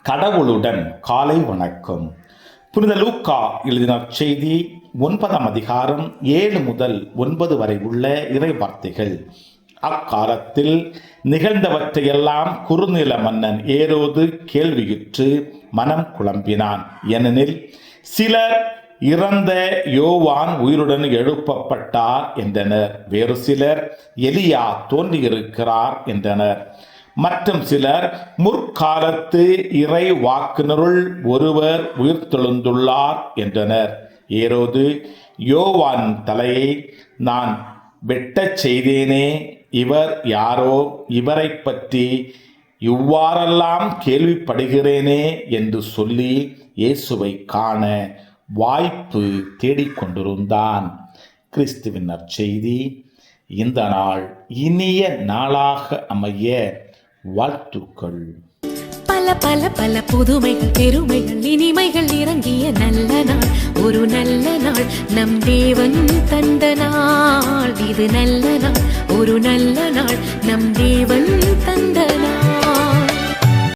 கடவுளுடன் காலை வணக்கம். புனித லூக்கா எழுதின செய்தி 9ஆம் அதிகாரம் 7 முதல் 9 வரை உள்ள இறை வார்த்தைகள். அக்காலத்தில் நிகழ்ந்தவற்றையெல்லாம் குறுநில மன்னன் ஏரோது கேள்வியுற்று மனம் குழம்பினான். ஏனெனில் சிலர் இறந்த யோவான் உயிருடன் எழுப்பப்பட்டார் என்றனர். வேறு சிலர் எலியா தோன்றியிருக்கிறார் என்றனர். மற்றும் சிலர் முற்காலத்து இறை வாக்கினருள் ஒருவர் உயிர்த்தெழுந்துள்ளார் என்றனர். ஏரோது யோவான் தலையை நான் வெட்டச் செய்தேனே, இவர் யாரோ, இவரை பற்றி இவ்வாறெல்லாம் கேள்விப்படுகிறேனே என்று சொல்லி இயேசுவை காண வாய்ப்பு தேடிக்கொண்டிருந்தான். கிறிஸ்துவின் நற்செய்தி. இந்த நாள் இனிய நாளாக அமைய வாழ்த்துக்கள். பல பல பல புதுமைகள், பெருமைகள், இனிமைகள் இறங்கிய நல்ல நாள், ஒரு நல்ல நாள், நம் தேவன் தந்த நாள். இது நல்ல நாள், ஒரு நல்ல நாள், நம் தேவன் தந்த நாள்.